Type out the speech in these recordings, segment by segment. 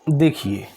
देखिए,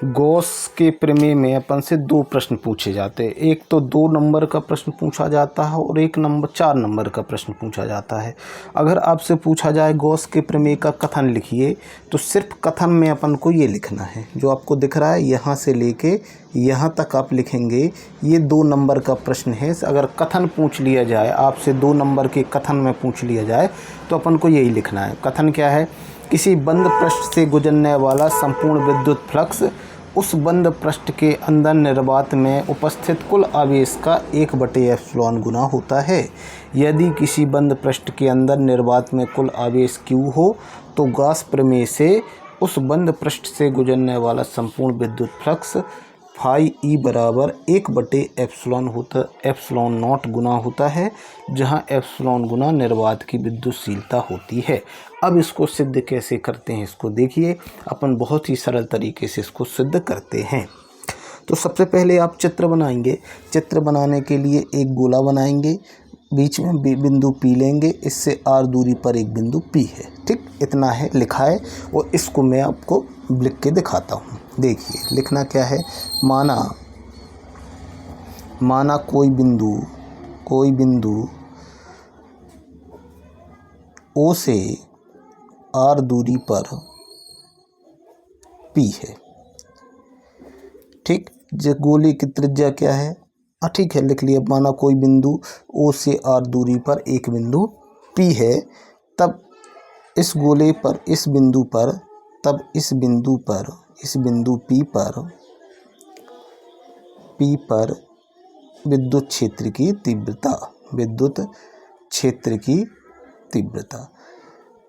गॉस के प्रमेय में अपन से दो प्रश्न पूछे जाते हैं। एक तो 2 नंबर का प्रश्न पूछा जाता है और एक 4 नंबर का प्रश्न पूछा जाता है। अगर आपसे पूछा जाए गॉस के प्रमेय का कथन लिखिए, तो सिर्फ कथन में अपन को ये लिखना है जो आपको दिख रहा है, यहाँ से लेके यहाँ तक आप लिखेंगे। ये 2 नंबर का प्रश्न है। अगर कथन पूछ लिया जाए आपसे, 2 नंबर के कथन में पूछ लिया जाए, तो अपन को यही लिखना है। कथन क्या है? किसी बंद पृष्ठ से गुजरने वाला संपूर्ण विद्युत फ्लक्स उस बंद पृष्ठ के अंदर निर्वात में उपस्थित कुल आवेश का 1/एप्सिलॉन गुना होता है। यदि किसी बंद पृष्ठ के अंदर निर्वात में कुल आवेश Q हो, तो गॉस प्रमेय से उस बंद पृष्ठ से गुजरने वाला संपूर्ण विद्युत फ्लक्स फाई ई बराबर 1/एप्सिलॉन नॉट गुना होता है, जहां एप्सिलॉन गुना निर्वात की विद्युतशीलता होती है। अब इसको सिद्ध कैसे करते हैं इसको देखिए। अपन बहुत ही सरल तरीके से इसको सिद्ध करते हैं। तो सबसे पहले आप चित्र बनाएंगे। चित्र बनाने के लिए एक गोला बनाएंगे, बीच में बिंदु P लेंगे, इससे r दूरी पर एक बिंदु P है। ठीक, इतना है लिखा है और इसको मैं आपको लिख के दिखाता हूँ। देखिए लिखना क्या है। माना कोई बिंदु O से r दूरी पर P है। ठीक, जो गोले की त्रिज्या क्या है? ठीक है, लिख लिया। माना कोई बिंदु O से r दूरी पर एक बिंदु P है, तब इस गोले पर इस बिंदु P पर विद्युत क्षेत्र की तीव्रता।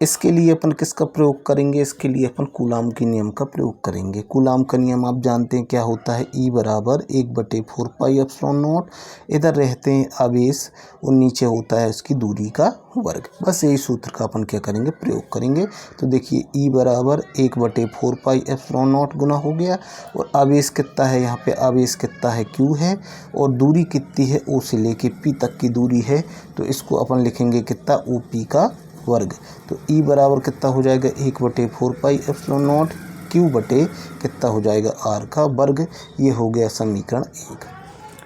इसके लिए अपन किसका प्रयोग करेंगे? इसके लिए अपन कूलाम के नियम का प्रयोग करेंगे। कूलाम का नियम आप जानते हैं क्या होता है? E बराबर 1/4πε0। इधर रहते हैं आवेश और नीचे होता है इसकी दूरी का वर्ग। बस यही सूत्र का अपन क्या करेंगे? प्रयोग करेंगे। तो देखिए E बराबर 1/4πε0 गुना हो गया, और आवेश कितना है? यहाँ पे आवेश कितना है? Q है, और दूरी कितनी है? O से लेके P तक की दूरी है, तो इसको अपन लिखेंगे कितना? OP का वर्ग। तो E बराबर कितना हो जाएगा? 1/4πε0 Q बटे कितना हो जाएगा? R का वर्ग। ये हो गया समीकरण 1।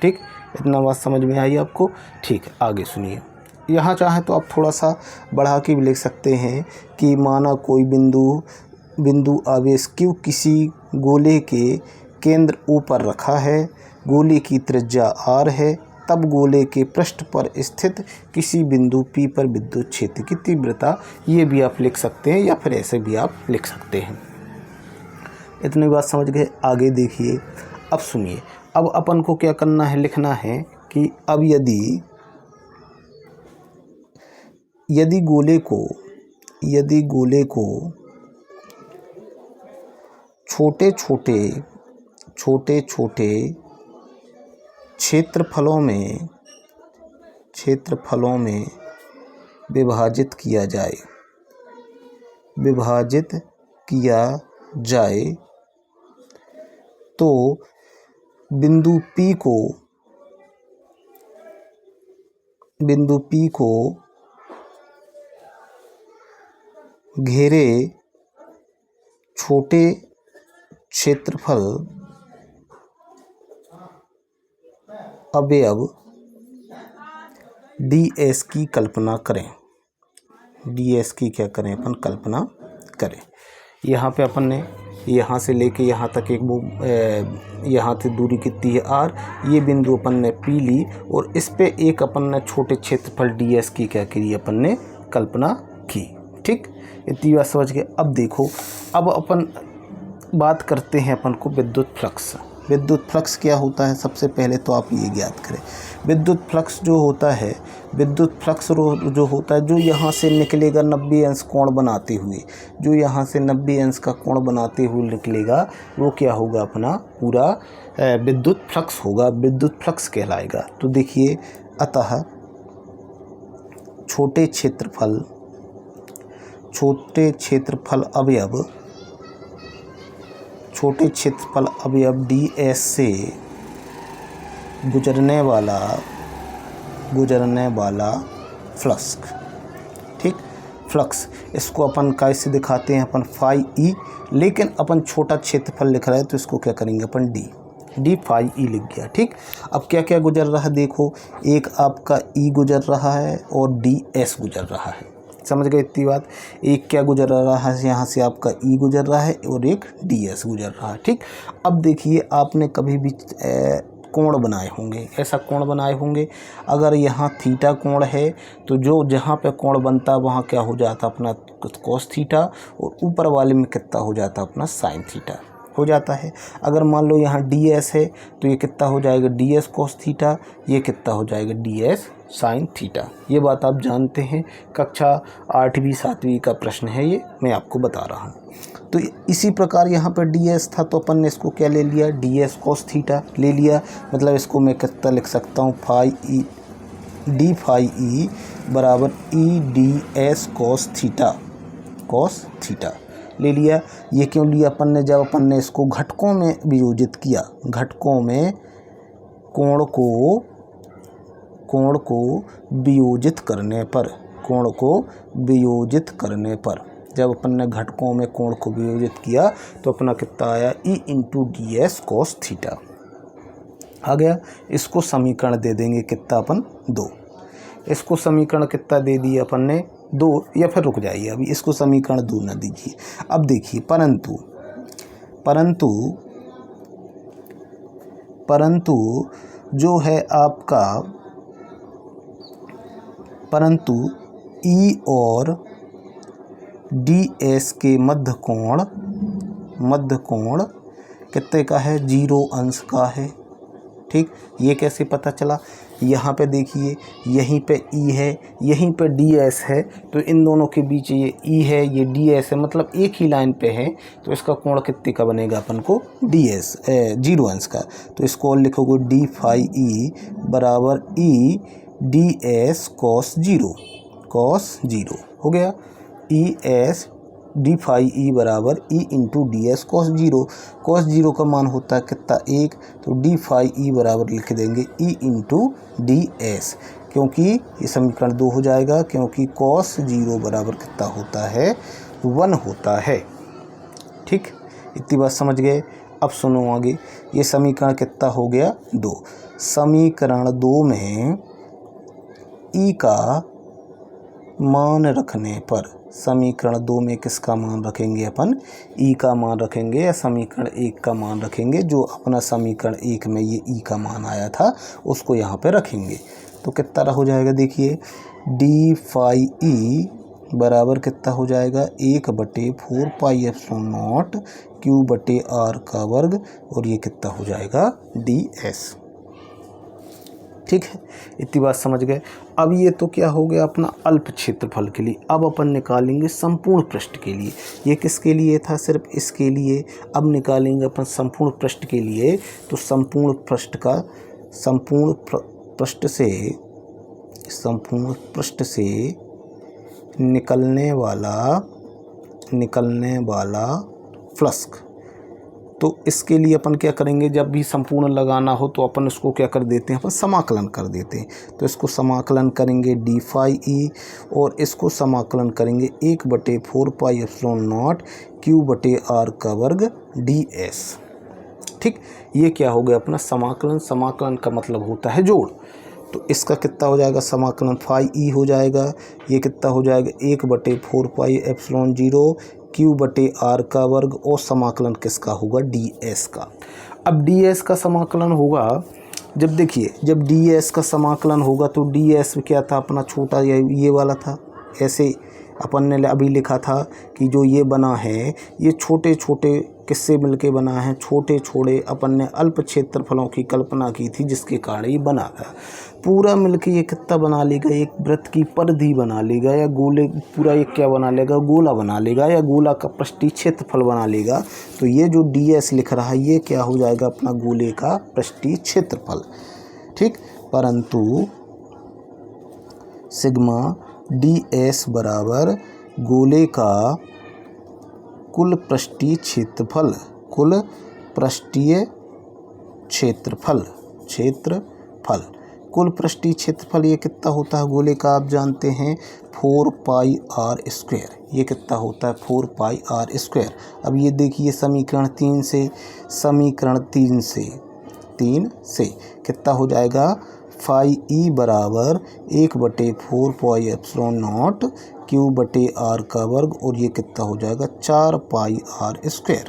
ठीक, इतना बात समझ में आई आपको? ठीक, आगे सुनिए। यहाँ चाहे तो आप थोड़ा सा बढ़ा के भी लिख सकते हैं कि माना कोई बिंदु आवेश Q किसी गोले के केंद्र O पर रखा है, गोले की त्रिज्या R है, तब गोले के पृष्ठ पर स्थित किसी बिंदु P पर विद्युत क्षेत्र की तीव्रता। ये भी आप लिख सकते हैं या फिर ऐसे भी आप लिख सकते हैं। इतनी बात समझ गए? आगे देखिए। अब सुनिए, अब अपन को क्या करना है? लिखना है कि अब यदि गोले को छोटे छोटे क्षेत्रफलों में विभाजित किया जाए, तो बिंदु P को घेरे छोटे क्षेत्रफल अवयव ds की कल्पना करें। ds की क्या करें? अपन कल्पना करें। यहाँ पे अपन ने यहाँ से लेके यहाँ तक यहाँ से दूरी कितनी है? R। ये बिंदु अपन ने P ली, और इस पे एक अपन ने छोटे क्षेत्रफल ds की क्या करी? अपन ने कल्पना की। ठीक, इतनी बात समझ गए? अब देखो, अब अपन बात करते हैं अपन को विद्युत फ्लक्स। विद्युत फ्लक्स क्या होता है? सबसे पहले तो आप ये ज्ञात करें। विद्युत फ्लक्स जो होता है, जो यहाँ से निकलेगा 90 अंश कोण बनाते हुए, जो यहाँ से 90 अंश का कोण बनाते हुए निकलेगा, वो क्या होगा? अपना पूरा विद्युत फ्लक्स होगा, विद्युत फ्लक्स कहलाएगा। तो देखिए, अतः छोटे क्षेत्रफल अवयव ds से गुजरने वाला फ्लक्स। ठीक, फ्लक्स, इसको अपन कैसे दिखाते हैं, अपन फाई ई, लेकिन अपन छोटा क्षेत्रफल लिख रहे हैं तो इसको क्या करेंगे अपन डी फाई ई लिख गया। ठीक, अब क्या क्या गुजर रहा है देखो, एक आपका ई गुजर रहा है और डी एस गुजर रहा है, समझ गए इतनी बात। एक क्या गुजर रहा है, यहाँ से आपका ई गुजर रहा है और एक डी एस गुजर रहा है। ठीक, अब देखिए आपने कभी भी कोण बनाए होंगे, ऐसा कोण बनाए होंगे, अगर यहाँ थीटा कोण है तो जो जहाँ पे कोण बनता है वहाँ क्या हो जाता अपना कॉस थीटा, और ऊपर वाले में कितना हो जाता अपना साइन थीटा हो जाता है। अगर मान लो यहाँ डी एस है तो ये कितना हो जाएगा डी एस कॉस थीटा, ये कितना हो जाएगा डी एस साइन थीटा। ये बात आप जानते हैं, कक्षा 8वीं 7वीं का प्रश्न है ये, मैं आपको बता रहा हूँ। तो इसी प्रकार यहाँ पर डी एस था तो अपन ने इसको क्या ले लिया, डी एस कॉस थीटा ले लिया, मतलब इसको मैं कितना लिख सकता हूँ, phi E D phi E बराबर E D S cos theta ले लिया। ये क्यों लिया अपन ने, जब अपन ने इसको घटकों में वियोजित किया, घटकों में कोण को वियोजित करने पर, कोण को वियोजित करने पर, जब अपन ने घटकों में कोण को वियोजित किया तो अपना कितना आया, E into D S cos theta आ गया। इसको समीकरण दे देंगे कितना अपन 2, इसको समीकरण कितना दे दिए अपन ने 2, या फिर रुक जाइए अभी इसको समीकरण 2 ना दीजिए। अब देखिए परंतु जो है आपका, परंतु ई और डी एस के मध्य कोण कितने का है, 0 अंश का है। ठीक, ये कैसे पता चला, यहाँ पे देखिए यहीं पे ई है, यहीं पे डी एस है, तो इन दोनों के बीच ये ई है, ये डी एस है, मतलब एक ही लाइन पे है, तो इसका कोण कितने का बनेगा अपन को, डी एस 0 अंश का। तो इसको और लिखोगे डी फाई ई बराबर ई डी एस कॉस 0 हो गया, E S D phi E बराबर E into D S cos 0 का मान होता है कितना 1, तो डी फाई ई बराबर लिख देंगे ई इंटू डी एस, क्योंकि ये समीकरण 2 हो जाएगा, क्योंकि कॉस 0 बराबर कितना होता है 1 होता है। ठीक, इतनी बात समझ गए। अब सुनो आगे, ये समीकरण कितना हो गया 2, समीकरण 2 में ई का मान रखने पर, समीकरण 2 में किसका मान रखेंगे अपन, ई का मान रखेंगे, या समीकरण 1 का मान रखेंगे, जो अपना समीकरण 1 में ये ई का मान आया था उसको यहाँ पे रखेंगे, तो कितना हो जाएगा देखिए, डी फाई ई बराबर कितना हो जाएगा 1/4 पाई एप्सिलॉन नॉट क्यू बटे आर का वर्ग, और ये कितना हो जाएगा डी एस। ठीक है, इतनी बात समझ गए। अब ये तो क्या हो गया अपना अल्प क्षेत्रफल के लिए। अब अपन निकालेंगे संपूर्ण पृष्ठ के लिए। ये किसके लिए था, सिर्फ इसके लिए। अब निकालेंगे अपन संपूर्ण पृष्ठ के लिए, तो संपूर्ण पृष्ठ से निकलने वाला फ्लक्स, तो इसके लिए अपन क्या करेंगे, जब भी संपूर्ण लगाना हो तो अपन इसको क्या कर देते हैं, अपन समाकलन कर देते हैं। तो इसको समाकलन करेंगे डी फाई ई, और इसको समाकलन करेंगे 1/4 पाई एप्सिलॉन नॉट क्यू बटे आर का वर्ग डी एस। ठीक, ये क्या हो गया अपना समाकलन। समाकलन का मतलब होता है जोड़, तो इसका कितना हो जाएगा समाकलन फाई ई हो जाएगा, ये कितना हो जाएगा 1/4 पाई एप्सिलॉन 0 क्यू बटे आर का वर्ग, और समाकलन किसका होगा डी एस का। अब डी एस का समाकलन होगा, जब देखिए जब डी एस का समाकलन होगा तो डी एस क्या था अपना छोटा, ये वाला था। ऐसे अपन ने अभी लिखा था कि जो ये बना है ये छोटे छोटे किससे मिलके बना है, छोटे छोटे अपन ने अल्प क्षेत्रफलों की कल्पना की थी, जिसके कारण ये बना था। पूरा मिलके ये कितना बना लेगा, एक वृत्त की परिधि बना लेगा, या गोले पूरा एक क्या बना लेगा, गोला बना लेगा, या गोला का पृष्ठीय क्षेत्रफल बना लेगा। तो ये जो डी एस लिख रहा है ये क्या हो जाएगा अपना गोले का पृष्ठीय क्षेत्रफल। ठीक, परंतु सिग्मा डी एस बराबर गोले का कुल पृष्ठीय क्षेत्रफल कुल पृष्ठीय क्षेत्रफल ये कितना होता है गोले का आप जानते हैं 4 पाई आर स्क्वायर। ये कितना होता है 4 पाई आर स्क्वायर। अब ये देखिए समीकरण 3 से कितना हो जाएगा फाई ई बराबर 1/4 पाई एप्सिलॉन नॉट क्यू बटे आर का वर्ग और ये कितना हो जाएगा 4 पाई आर स्क्वायर।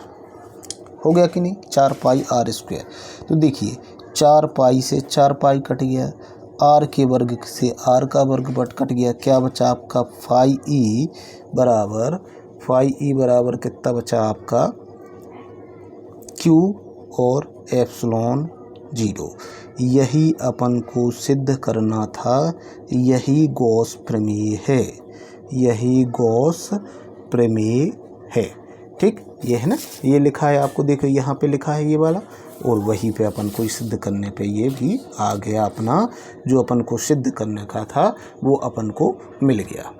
हो गया कि नहीं 4 पाई आर स्क्वायर। तो देखिए 4 पाई से 4 पाई कट गया, आर के वर्ग से आर का वर्ग बट कट गया, क्या बचा आपका फाई ई बराबर कितना बचा आपका क्यू और एप्सिलॉन 0। यही अपन को सिद्ध करना था, यही गॉस प्रमेय है। ठीक, ये है ना, ये लिखा है आपको, देखो यहाँ पे लिखा है ये वाला, और वहीं पे अपन को सिद्ध करने पे ये भी आ गया, अपना जो अपन को सिद्ध करने का था वो अपन को मिल गया।